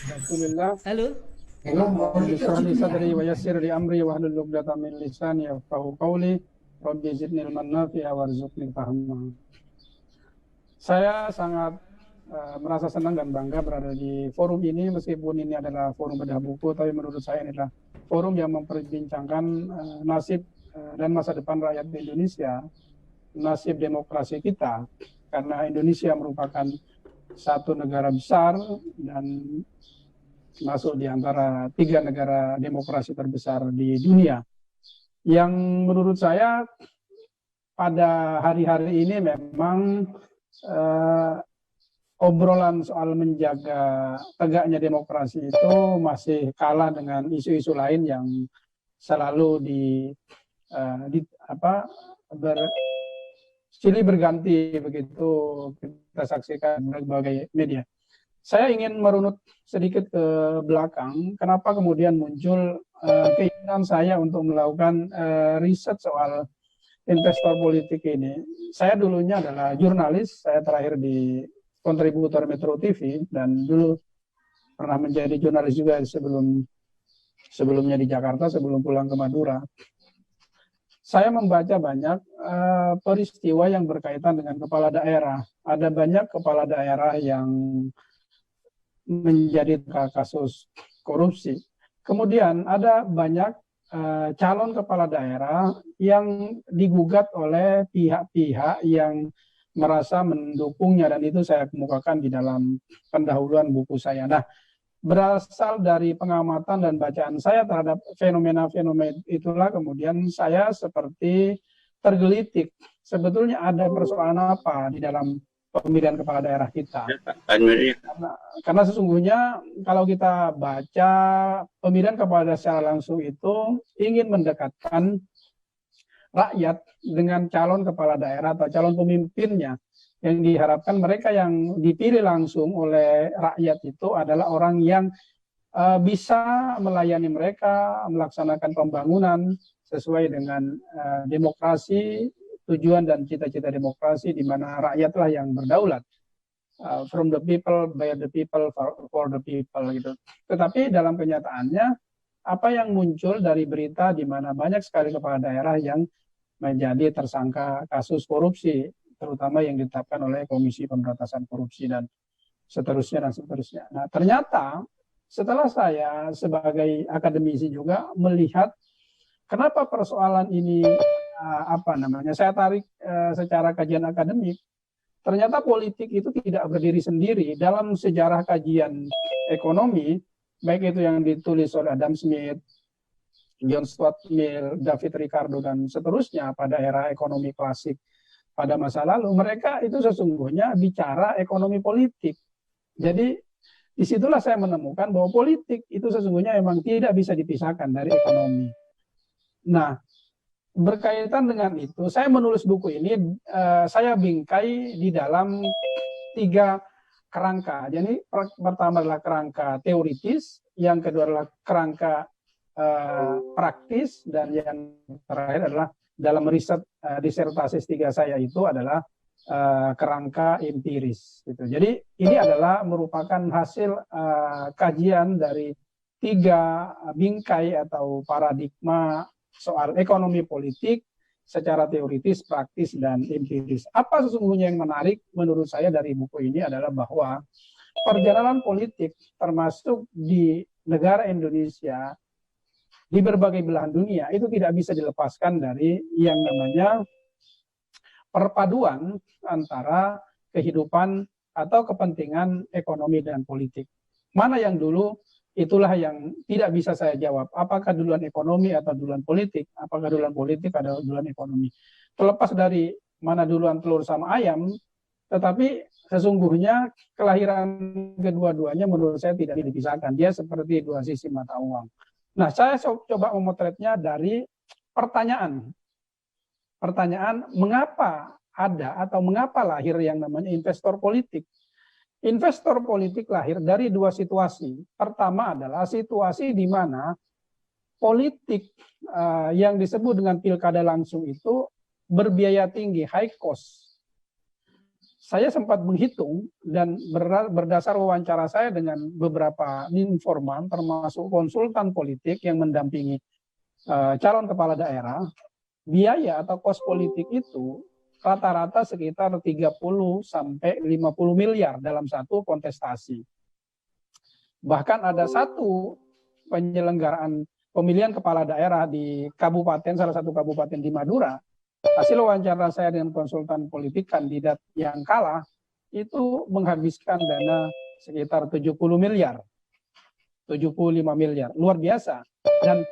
Rasulillah. Halo. Rabbi shrah li sadri wa yassir li amri wahlul 'uqdatam min lisani yafqahu qawli. Rabbi zidni ilman nafi'a warzuqni fahma. Saya sangat merasa senang dan bangga berada di forum ini, meskipun ini adalah forum bedah buku, tapi menurut saya ini adalah forum yang memperbincangkan nasib dan masa depan rakyat di Indonesia, nasib demokrasi kita, karena Indonesia merupakan satu negara besar dan masuk di antara 3 negara demokrasi terbesar di dunia. Yang menurut saya pada hari-hari ini memang obrolan soal menjaga tegaknya demokrasi itu masih kalah dengan isu-isu lain yang selalu silih berganti begitu kita saksikan berbagai media. Saya ingin merunut sedikit ke belakang, kenapa kemudian muncul keinginan saya untuk melakukan riset soal investor politik ini. Saya dulunya adalah jurnalis, saya terakhir di kontributor Metro TV, dan dulu pernah menjadi jurnalis juga sebelumnya di Jakarta, sebelum pulang ke Madura. Saya membaca banyak peristiwa yang berkaitan dengan kepala daerah. Ada banyak kepala daerah yang menjadi kasus korupsi. Kemudian ada banyak calon kepala daerah yang digugat oleh pihak-pihak yang merasa mendukungnya, dan itu saya kemukakan di dalam pendahuluan buku saya. Nah, berasal dari pengamatan dan bacaan saya terhadap fenomena-fenomena itulah kemudian saya seperti tergelitik. Sebetulnya ada persoalan apa di dalam pemilihan kepala daerah kita? Karena sesungguhnya kalau kita baca pemilihan kepala daerah secara langsung itu ingin mendekatkan rakyat dengan calon kepala daerah atau calon pemimpinnya, yang diharapkan mereka yang dipilih langsung oleh rakyat itu adalah orang yang bisa melayani mereka, melaksanakan pembangunan sesuai dengan demokrasi, tujuan dan cita-cita demokrasi di mana rakyatlah yang berdaulat. From the people, by the people, for the people gitu. Tetapi dalam kenyataannya apa yang muncul dari berita di mana banyak sekali kepala daerah yang menjadi tersangka kasus korupsi, terutama yang ditetapkan oleh Komisi Pemberantasan Korupsi dan seterusnya dan seterusnya. Nah, ternyata setelah saya sebagai akademisi juga melihat kenapa persoalan ini saya tarik secara kajian akademik. Ternyata politik itu tidak berdiri sendiri. Dalam sejarah kajian ekonomi, baik itu yang ditulis oleh Adam Smith, John Stuart Mill, David Ricardo, dan seterusnya pada era ekonomi klasik pada masa lalu, mereka itu sesungguhnya bicara ekonomi politik. Jadi disitulah saya menemukan bahwa politik itu sesungguhnya memang tidak bisa dipisahkan dari ekonomi. Nah, berkaitan dengan itu, saya menulis buku ini, saya bingkai di dalam 3 kerangka. Jadi pertama adalah kerangka teoritis, yang kedua adalah kerangka praktis, dan yang terakhir adalah dalam riset disertasi S3 saya itu adalah kerangka empiris. Gitu. Jadi ini adalah merupakan hasil kajian dari 3 bingkai atau paradigma soal ekonomi politik secara teoritis, praktis, dan empiris. Apa sesungguhnya yang menarik menurut saya dari buku ini adalah bahwa perjalanan politik termasuk di negara Indonesia di berbagai belahan dunia itu tidak bisa dilepaskan dari yang namanya perpaduan antara kehidupan atau kepentingan ekonomi dan politik. Mana yang dulu? Itulah yang tidak bisa saya jawab. Apakah duluan ekonomi atau duluan politik? Apakah duluan politik atau duluan ekonomi? Terlepas dari mana duluan telur sama ayam, tetapi sesungguhnya kelahiran kedua-duanya menurut saya tidak dipisahkan. Dia seperti 2 sisi mata uang. Nah, saya coba memotretnya dari pertanyaan. Pertanyaan, mengapa ada atau mengapa lahir yang namanya investor politik? Investor politik lahir dari 2 situasi. Pertama adalah situasi di mana politik yang disebut dengan pilkada langsung itu berbiaya tinggi, high cost. saya sempat menghitung dan berdasar wawancara saya dengan beberapa informan termasuk konsultan politik yang mendampingi calon kepala daerah, biaya atau kos politik itu rata-rata sekitar 30 sampai 50 miliar dalam satu kontestasi. Bahkan ada satu penyelenggaraan pemilihan kepala daerah di kabupaten, salah satu kabupaten di Madura, hasil wawancara saya dengan konsultan politik kandidat yang kalah itu menghabiskan dana sekitar 70 miliar, 75 miliar, luar biasa. Dan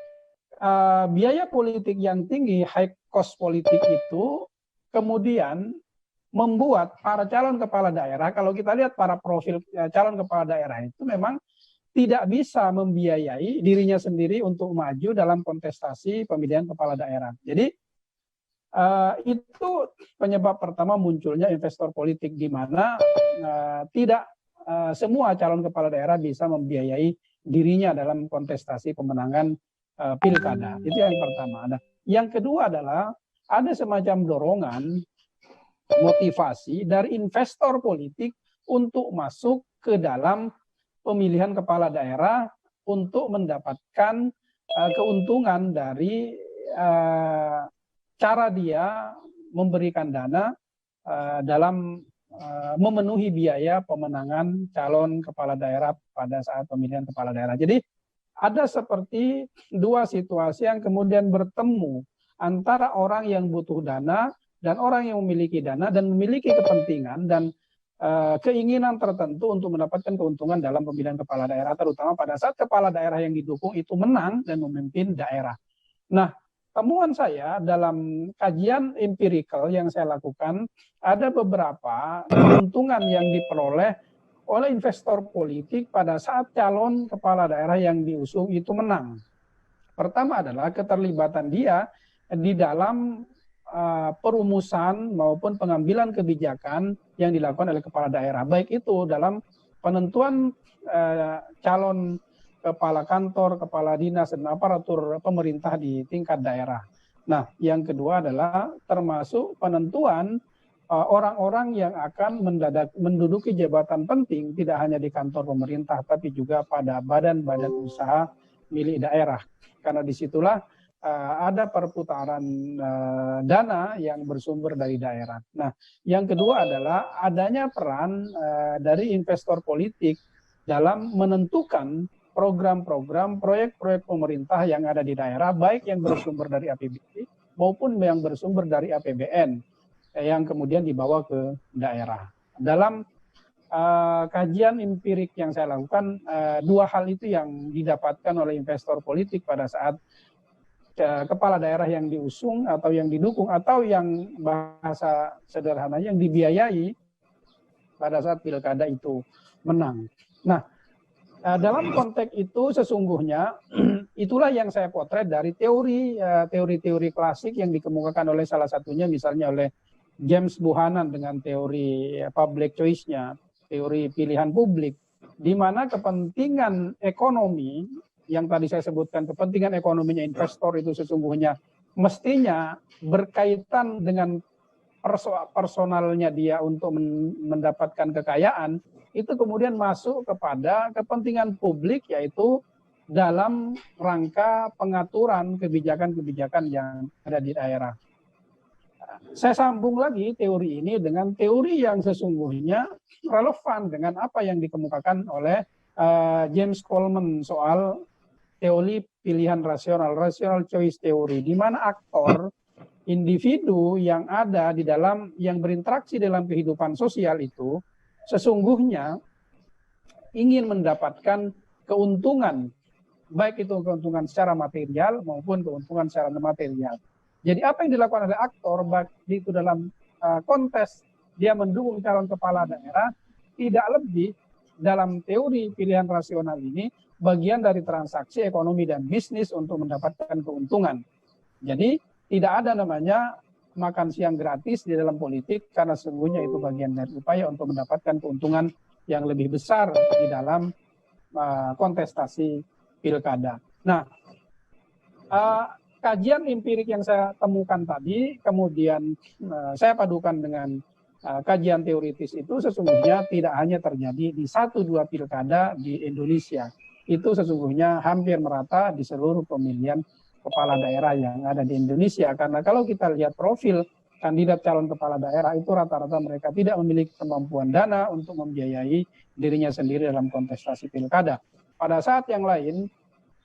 biaya politik yang tinggi, high cost politik itu kemudian membuat para calon kepala daerah, kalau kita lihat para profil calon kepala daerah itu memang tidak bisa membiayai dirinya sendiri untuk maju dalam kontestasi pemilihan kepala daerah. Jadi itu penyebab pertama munculnya investor politik, di mana tidak semua calon kepala daerah bisa membiayai dirinya dalam kontestasi pemenangan pilkada. Itu yang pertama. Nah, yang kedua adalah ada semacam dorongan motivasi dari investor politik untuk masuk ke dalam pemilihan kepala daerah untuk mendapatkan keuntungan dari cara dia memberikan dana dalam memenuhi biaya pemenangan calon kepala daerah pada saat pemilihan kepala daerah. Jadi ada seperti dua situasi yang kemudian bertemu antara orang yang butuh dana dan orang yang memiliki dana dan memiliki kepentingan dan keinginan tertentu untuk mendapatkan keuntungan dalam pemilihan kepala daerah, terutama pada saat kepala daerah yang didukung itu menang dan memimpin daerah. Nah, temuan saya dalam kajian empirikal yang saya lakukan, ada beberapa keuntungan yang diperoleh oleh investor politik pada saat calon kepala daerah yang diusung itu menang. Pertama adalah keterlibatan dia di dalam perumusan maupun pengambilan kebijakan yang dilakukan oleh kepala daerah, baik itu dalam penentuan calon kepala kantor, kepala dinas, dan aparatur pemerintah di tingkat daerah. Nah, yang kedua adalah termasuk penentuan orang-orang yang akan menduduki jabatan penting, tidak hanya di kantor pemerintah, tapi juga pada badan-badan usaha milik daerah. Karena disitulah ada perputaran dana yang bersumber dari daerah. Nah, yang kedua adalah adanya peran dari investor politik dalam menentukan program-program, proyek-proyek pemerintah yang ada di daerah, baik yang bersumber dari APBD maupun yang bersumber dari APBN, yang kemudian dibawa ke daerah. Dalam kajian empirik yang saya lakukan, dua hal itu yang didapatkan oleh investor politik pada saat kepala daerah yang diusung atau yang didukung atau yang bahasa sederhananya yang dibiayai pada saat pilkada itu menang. Nah, dalam konteks itu sesungguhnya itulah yang saya potret dari teori-teori klasik yang dikemukakan oleh salah satunya misalnya oleh James Buchanan dengan teori public choice-nya, teori pilihan publik, di mana kepentingan ekonomi yang tadi saya sebutkan, kepentingan ekonominya investor itu sesungguhnya mestinya berkaitan dengan personalnya dia untuk mendapatkan kekayaan, itu kemudian masuk kepada kepentingan publik, yaitu dalam rangka pengaturan kebijakan-kebijakan yang ada di daerah. Saya sambung lagi teori ini dengan teori yang sesungguhnya relevan dengan apa yang dikemukakan oleh James Coleman soal teori pilihan rasional, rational choice theory, di mana aktor individu yang ada di dalam, yang berinteraksi dalam kehidupan sosial itu sesungguhnya ingin mendapatkan keuntungan, baik itu keuntungan secara material maupun keuntungan secara nematerial. Jadi apa yang dilakukan oleh aktor, baik itu dalam kontes dia mendukung calon kepala daerah, tidak lebih dalam teori pilihan rasional ini bagian dari transaksi ekonomi dan bisnis untuk mendapatkan keuntungan. Jadi tidak ada namanya makan siang gratis di dalam politik, karena sesungguhnya itu bagian dari upaya untuk mendapatkan keuntungan yang lebih besar di dalam kontestasi pilkada. Nah, kajian empirik yang saya temukan tadi, kemudian saya padukan dengan kajian teoritis itu sesungguhnya tidak hanya terjadi di 1-2 pilkada di Indonesia. Itu sesungguhnya hampir merata di seluruh pemilihan kepala daerah yang ada di Indonesia. Karena kalau kita lihat profil kandidat calon kepala daerah itu rata-rata mereka tidak memiliki kemampuan dana untuk membiayai dirinya sendiri dalam kontestasi pilkada. Pada saat yang lain,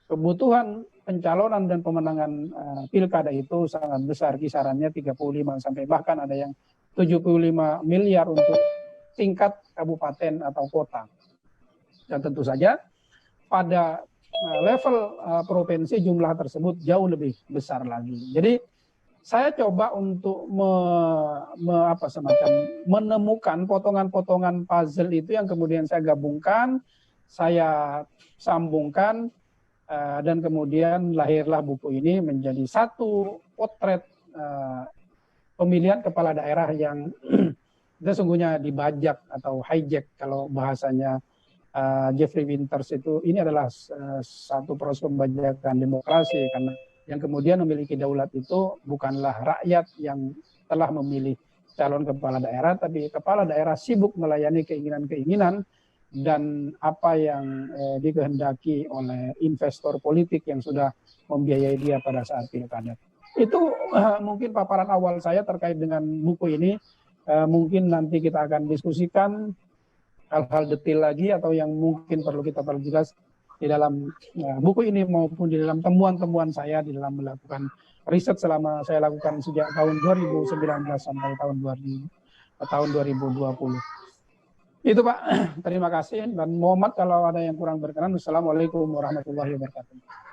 kebutuhan pencalonan dan pemenangan pilkada itu sangat besar, kisarannya 35 sampai bahkan ada yang 75 miliar untuk tingkat kabupaten atau kota. Dan tentu saja pada level provinsi jumlah tersebut jauh lebih besar lagi. Jadi saya coba untuk semacam menemukan potongan-potongan puzzle itu yang kemudian saya gabungkan, saya sambungkan, dan kemudian lahirlah buku ini menjadi satu potret pemilihan kepala daerah yang sesungguhnya dibajak atau hijack kalau bahasanya Jeffrey Winters itu. Ini adalah satu proses pembajakan demokrasi, karena yang kemudian memiliki daulat itu bukanlah rakyat yang telah memilih calon kepala daerah, tapi kepala daerah sibuk melayani keinginan-keinginan dan apa yang dikehendaki oleh investor politik yang sudah membiayai dia pada saat pilkada. Itu mungkin paparan awal saya terkait dengan buku ini. Mungkin nanti kita akan diskusikan hal-hal detail lagi atau yang mungkin perlu kita perjelas di dalam buku ini maupun di dalam temuan-temuan saya di dalam melakukan riset selama saya lakukan sejak tahun 2019 sampai tahun 2020. Itu Pak, terima kasih, dan Muhammad kalau ada yang kurang berkenan. Assalamualaikum warahmatullahi wabarakatuh.